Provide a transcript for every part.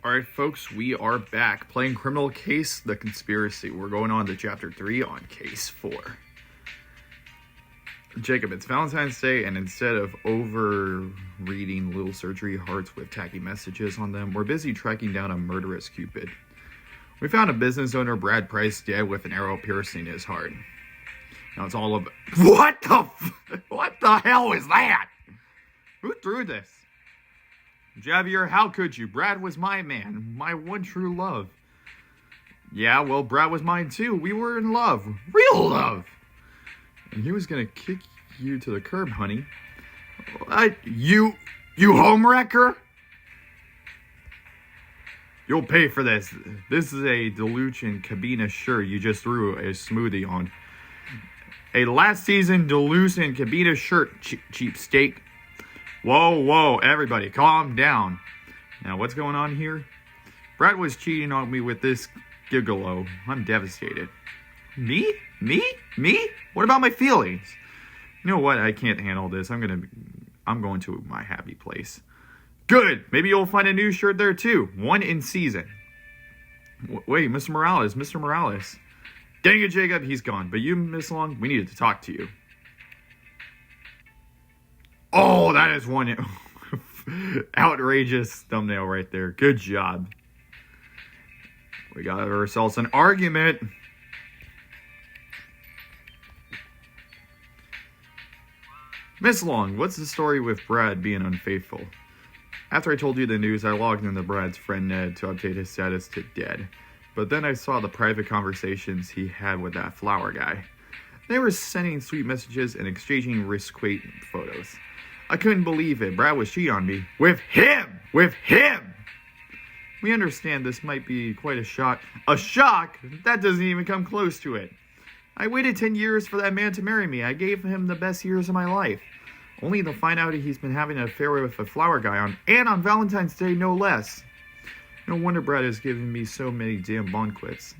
Alright, folks, we are back playing Criminal Case, The Conspiracy. We're going on to Chapter 3 on Case 4. Jacob, it's Valentine's Day, and instead of over-reading little surgery hearts with tacky messages on them, we're busy tracking down a murderous Cupid. We found a business owner, Brad Price, dead with an arrow piercing his heart. Now it's all about... What the hell is that? Who threw this? Javier, how could you? Brad was my man, my one true love. Yeah, well, Brad was mine too. We were in love. Real love. And he was gonna kick you to the curb, honey. You homewrecker? You'll pay for this. This is a Delusion Cabina shirt you just threw a smoothie on. A last season Delusion Cabina shirt, cheapskate. Whoa, everybody, calm down. Now, what's going on here? Brad was cheating on me with this gigolo. I'm devastated. Me? What about my feelings? You know what? I can't handle this. I'm going to my happy place. Good. Maybe you'll find a new shirt there too. One in season. Wait, Mr. Morales. Dang it, Jacob, he's gone. But you, Miss Long, we needed to talk to you. Oh, that is one outrageous thumbnail right there. Good job. We got ourselves an argument. Miss Long, what's the story with Brad being unfaithful? After I told you the news, I logged into Brad's friend Ned to update his status to dead. But then I saw the private conversations he had with that flower guy. They were sending sweet messages and exchanging wrist-weight photos. I couldn't believe it. Brad was cheating on me. With him! We understand this might be quite a shock. A shock? That doesn't even come close to it. I waited 10 years for that man to marry me. I gave him the best years of my life. Only to find out he's been having an affair with a flower guy on Valentine's Day, no less. No wonder Brad has given me so many damn banquets.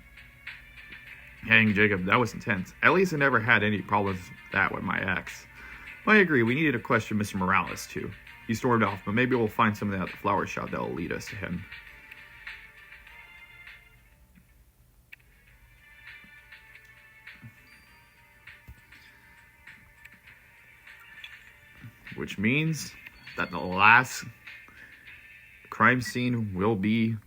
Dang, Jacob, that was intense. At least I never had any problems with that with my ex. I agree, we needed to question Mr. Morales too. He stormed off, but maybe we'll find something at the flower shop that will lead us to him. Which means that the last crime scene will be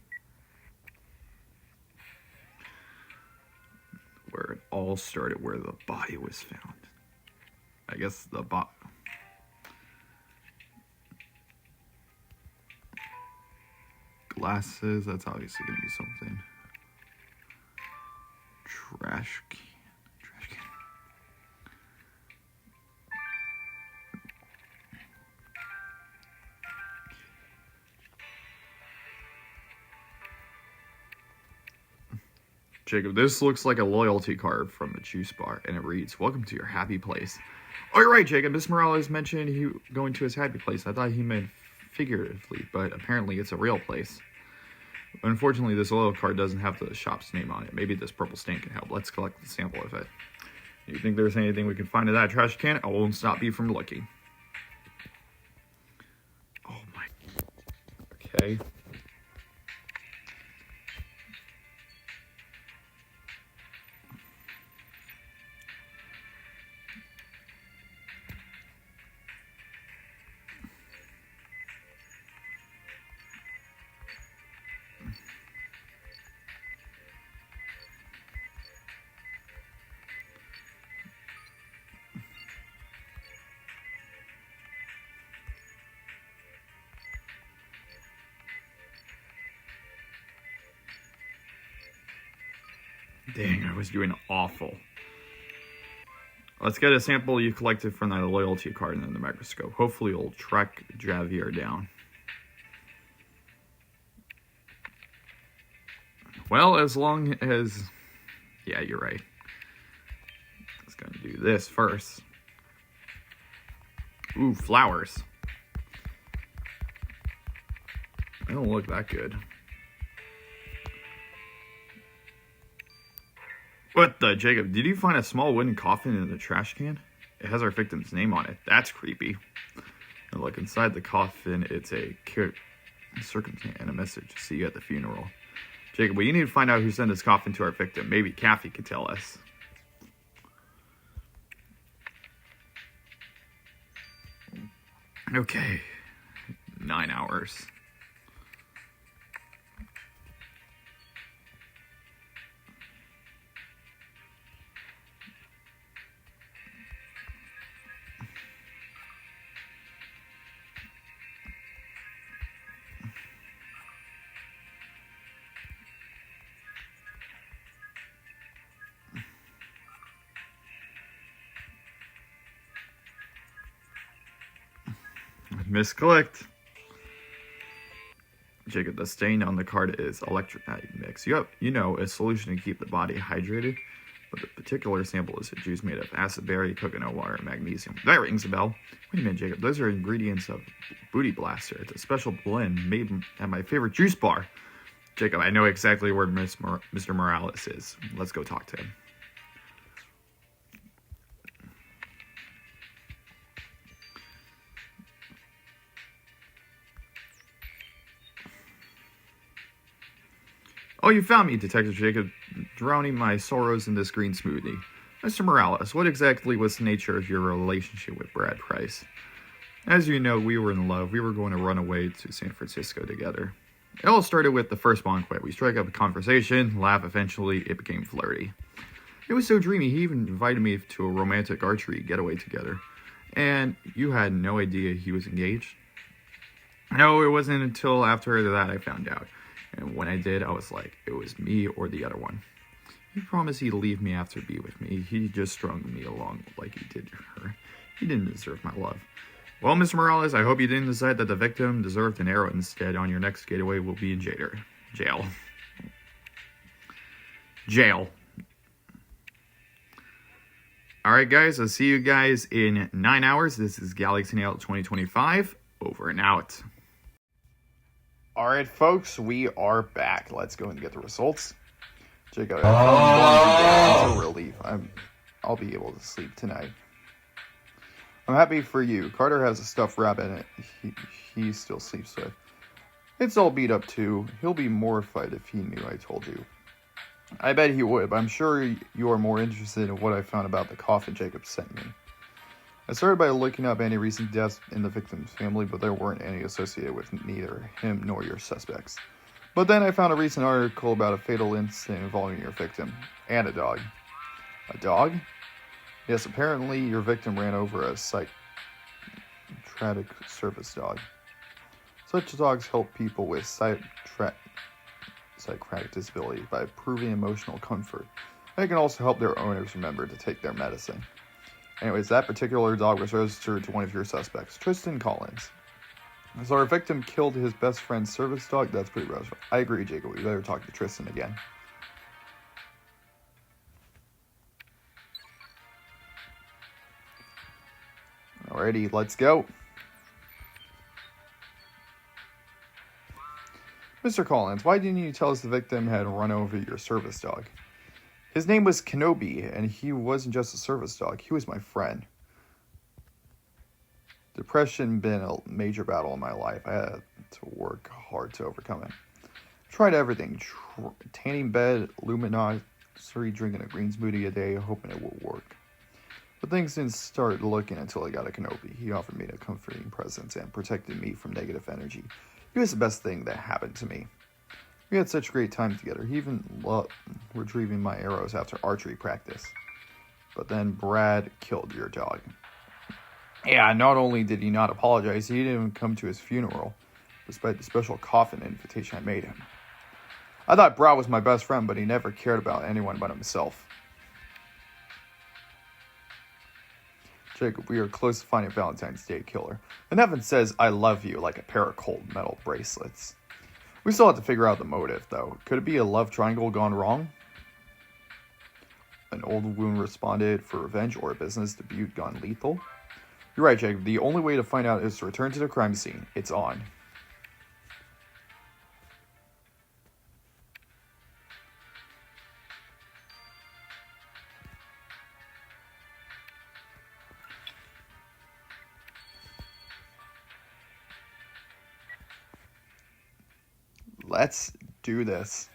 where it all started, where the body was found. I guess the glasses, that's obviously going to be something. Trash can. Jacob, this looks like a loyalty card from a juice bar, and it reads, "Welcome to your happy place." Oh, you're right, Jacob. Miss Morales mentioned he going to his happy place. I thought he meant figuratively, but apparently it's a real place. Unfortunately, this loyalty card doesn't have the shop's name on it. Maybe this purple stain can help. Let's collect the sample of it. You think there's anything we can find in that trash can? I won't stop you from looking. Oh my. Okay. Dang, I was doing awful. Let's get a sample you collected from that loyalty card in the microscope. Hopefully it'll track Javier down. Well, as long as... Yeah, you're right. I was going to do this first. Ooh, flowers. They don't look that good. What the, Jacob, did you find a small wooden coffin in the trash can? It has our victim's name on it. That's creepy. And look, inside the coffin, it's a circumstance and a message to see you at the funeral. Jacob, we need to find out who sent this coffin to our victim. Maybe Kathy could tell us. Okay. 9 hours. Misclicked. Jacob, the stain on the card is electrolyte mix. You know, a solution to keep the body hydrated, but the particular sample is a juice made of acid berry, coconut water, and magnesium. That rings a bell. Wait a minute, Jacob. Those are ingredients of Booty Blaster. It's a special blend made at my favorite juice bar. Jacob, I know exactly where Mr. Morales is. Let's go talk to him. Oh, you found me, Detective Jacob, drowning my sorrows in this green smoothie. Mr. Morales, what exactly was the nature of your relationship with Brad Price? As you know, we were in love. We were going to run away to San Francisco together. It all started with the first banquet. We struck up a conversation, laugh, eventually it became flirty. It was so dreamy, he even invited me to a romantic archery getaway together. And you had no idea he was engaged? No, it wasn't until after that I found out. And when I did, I was like, it was me or the other one. He promised he'd leave me after be with me. He just strung me along like he did her. He didn't deserve my love. Well, Mr. Morales, I hope you didn't decide that the victim deserved an arrow instead. On your next getaway, we'll be in jail. Jail. Alright, guys, I'll see you guys in 9 hours. This is Galaxy Nail 2025. Over and out. Alright, folks, we are back. Let's go and get the results. Jacob, it's a relief. I'll be able to sleep tonight. I'm happy for you. Carter has a stuffed rabbit in it. He still sleeps with. It's all beat up too. He'll be mortified if he knew I told you. I bet he would, but I'm sure you are more interested in what I found about the coffin Jacob sent me. I started by looking up any recent deaths in the victim's family, but there weren't any associated with neither him nor your suspects. But then I found a recent article about a fatal incident involving your victim and a dog. A dog? Yes, apparently your victim ran over a psychiatric service dog. Such dogs help people with psychiatric disability by proving emotional comfort. They can also help their owners remember to take their medicine. Anyways, that particular dog was registered to one of your suspects, Tristan Collins. So our victim killed his best friend's service dog? That's pretty rough. I agree, Jacob. We better talk to Tristan again. Alrighty, let's go. Mr. Collins, why didn't you tell us the victim had run over your service dog? His name was Kenobi, and he wasn't just a service dog. He was my friend. Depression been a major battle in my life. I had to work hard to overcome it. Tried everything. Tanning bed, luminosity, drinking a green smoothie a day, hoping it would work. But things didn't start looking until I got a Kenobi. He offered me a comforting presence and protected me from negative energy. He was the best thing that happened to me. We had such a great time together. He even loved retrieving my arrows after archery practice. But then Brad killed your dog. Yeah, not only did he not apologize, he didn't even come to his funeral, despite the special coffin invitation I made him. I thought Brad was my best friend, but he never cared about anyone but himself. Jacob, we are close to finding Valentine's Day killer. And Evan says, I love you, like a pair of cold metal bracelets. We still have to figure out the motive, though. Could it be a love triangle gone wrong? An old wound responded for revenge, or a business dispute gone lethal? You're right, Jacob. The only way to find out is to return to the crime scene. It's on. let's do this.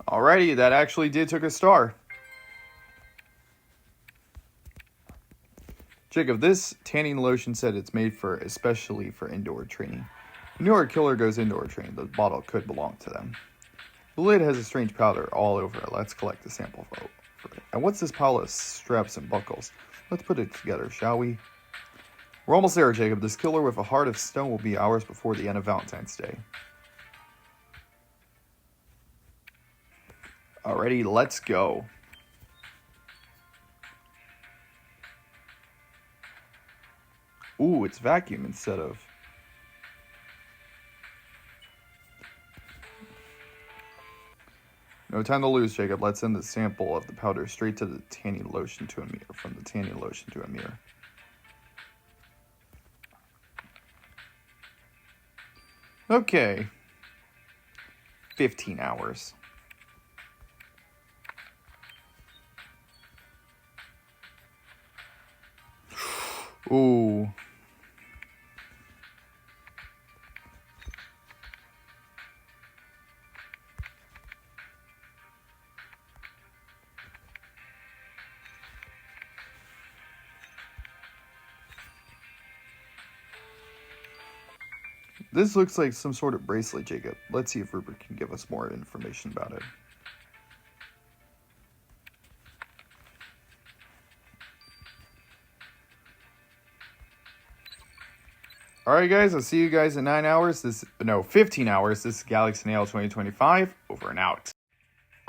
Alrighty, that actually did took a star. Jacob, this tanning lotion said it's made for especially for indoor training. When your killer goes indoor training, the bottle could belong to them. The lid has a strange powder all over it. Let's collect the sample for it. And what's this pile of straps and buckles? Let's put it together, shall we? We're almost there, Jacob. This killer with a heart of stone will be ours before the end of Valentine's Day. Alrighty, let's go. Ooh, it's vacuum instead of... No time to lose, Jacob. Let's send the sample of the powder straight to the tanning lotion to a mirror. From the tanning lotion to a mirror. Okay. 15 hours. Ooh. This looks like some sort of bracelet, Jacob. Let's see if Rupert can give us more information about it. Alright guys, I'll see you guys in 9 hours. 15 hours. This is Galaxy Nail 2025. Over and out.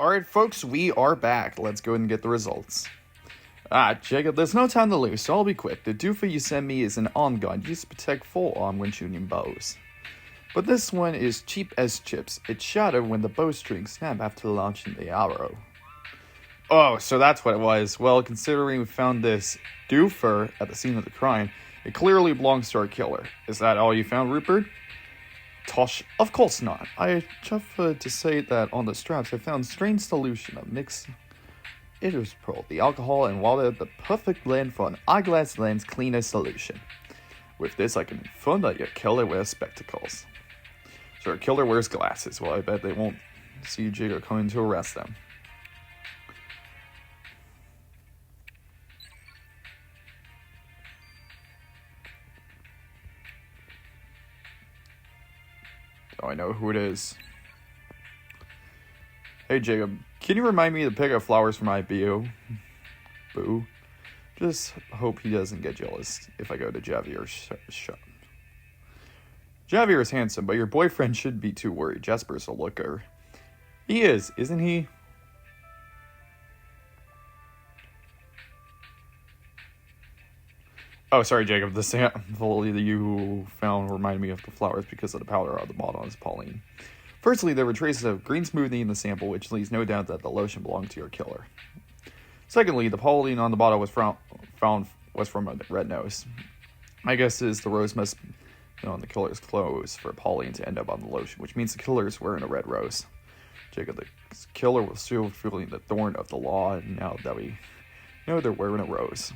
Alright folks, we are back. Let's go ahead and get the results. Jacob, there's no time to lose, so I'll be quick. The doofer you sent me is an arm gun used to protect full arm when shooting bows. But this one is cheap as chips. It shattered when the bowstring snapped after launching the arrow. Oh, so that's what it was. Well, considering we found this doofer at the scene of the crime, it clearly belongs to our killer. Is that all you found, Rupert? Tosh, of course not. I chuffed to say that on the straps I found strange solution of mixed Idris-Pearl, the alcohol and water, the perfect blend for an eyeglass lens cleaner solution. With this, I can confirm that your killer wears spectacles. So our killer wears glasses. Well, I bet they won't see Jacob coming to arrest them. Oh, I know who it is. Hey, Jacob, can you remind me to pick up flowers for my Boo? Just hope he doesn't get jealous if I go to Javier's shop. Javier is handsome, but your boyfriend shouldn't be too worried. Jasper's a looker. He is, isn't he? Oh, sorry, Jacob. The sample that you found reminded me of the flowers because of the powder on the bottom is Pauline. Firstly, there were traces of green smoothie in the sample, which leaves no doubt that the lotion belonged to your killer. Secondly, the Pauline on the bottle was from a red nose. My guess is the rose must be on the killer's clothes for Pauline to end up on the lotion, which means the killer is wearing a red rose. Jacob, the killer was still feeling the thorn of the law, and now that we know they're wearing a rose.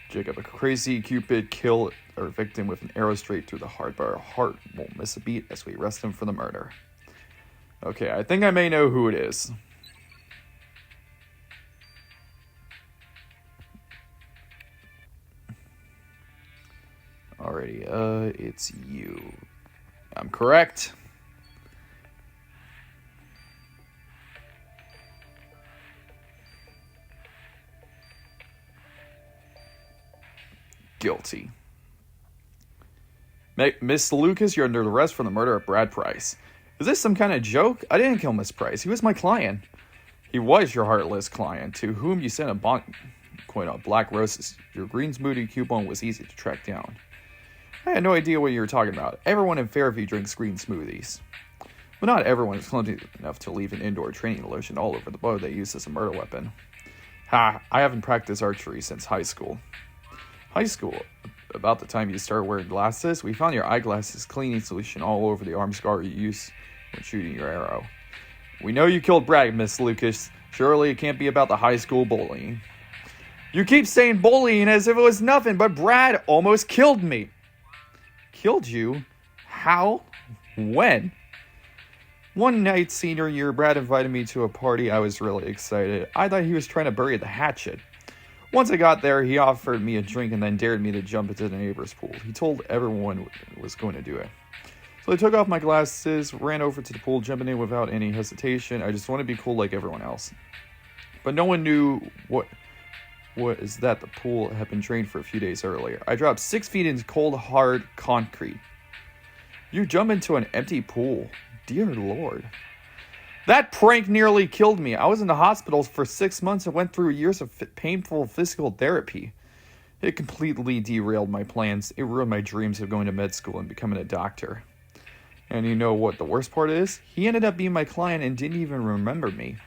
Jacob, a crazy Cupid killed our victim with an arrow straight through the heart, but our heart won't miss a beat as we arrest him for the murder. Okay, I think I may know who it is. Alrighty, it's you. I'm correct. Guilty. Miss Lucas, you're under arrest for the murder of Brad Price. Is this some kind of joke? I didn't kill Miss Price. He was my client. He was your heartless client, to whom you sent a bond coin of black roses. Your green smoothie coupon was easy to track down. I had no idea what you were talking about. Everyone in Fairview drinks green smoothies. But not everyone is clumsy enough to leave an indoor training lotion all over the bow they use as a murder weapon. I haven't practiced archery since high school. High school, about the time you start wearing glasses, we found your eyeglasses cleaning solution all over the arm scar you use when shooting your arrow. We know you killed Brad, Miss Lucas. Surely it can't be about the high school bullying. You keep saying bullying as if it was nothing, but Brad almost killed me. Killed you? How? When? One night senior year, Brad invited me to a party. I was really excited. I thought he was trying to bury the hatchet. Once I got there, he offered me a drink and then dared me to jump into the neighbor's pool. He told everyone was going to do it. So I took off my glasses, ran over to the pool, jumping in without any hesitation. I just wanted to be cool like everyone else. But no one knew what is that the pool had been drained for a few days earlier. I dropped 6 feet into cold, hard concrete. You jump into an empty pool. Dear Lord. That prank nearly killed me. I was in the hospital for 6 months and went through years of painful physical therapy. It completely derailed my plans. It ruined my dreams of going to med school and becoming a doctor. And you know what the worst part is? He ended up being my client and didn't even remember me.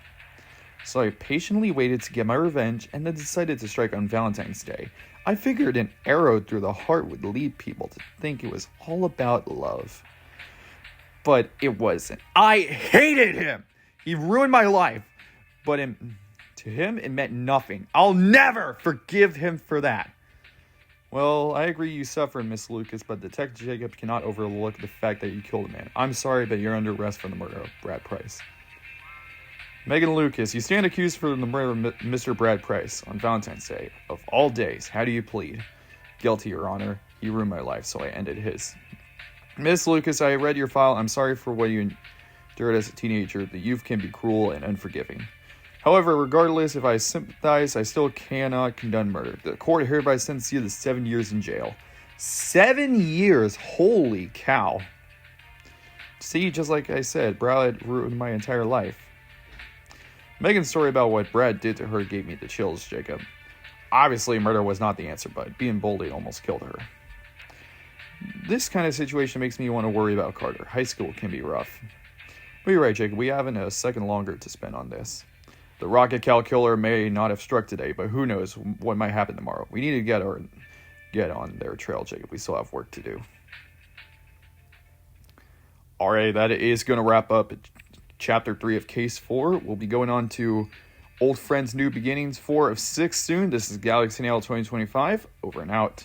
So I patiently waited to get my revenge and then decided to strike on Valentine's Day. I figured an arrow through the heart would lead people to think it was all about love. But it wasn't. I hated him. He ruined my life. But to him, it meant nothing. I'll never forgive him for that. Well, I agree you suffered, Miss Lucas, but Detective Jacob cannot overlook the fact that you killed a man. I'm sorry, but you're under arrest for the murder of Brad Price. Megan Lucas, you stand accused for the murder of Mr. Brad Price on Valentine's Day. Of all days, how do you plead? Guilty, Your Honor. He ruined my life, so I ended his. Miss Lucas, I read your file. I'm sorry for what you endured as a teenager. The youth can be cruel and unforgiving. However, regardless if I sympathize, I still cannot condone murder. The court hereby sentences you to 7 years in jail. 7 years? Holy cow. See, just like I said, Brad ruined my entire life. Megan's story about what Brad did to her gave me the chills, Jacob. Obviously, murder was not the answer, but being bullied almost killed her. This kind of situation makes me want to worry about Carter. High school can be rough. But you're right, Jacob. We haven't a second longer to spend on this. The Rocket Cow killer may not have struck today, but who knows what might happen tomorrow. We need to get on their trail, Jacob. We still have work to do. Alright, that is going to wrap up Chapter 3 of Case 4. We'll be going on to Old Friends, New Beginnings 4 of 6 soon. This is Galaxy Nail 2025. Over and out.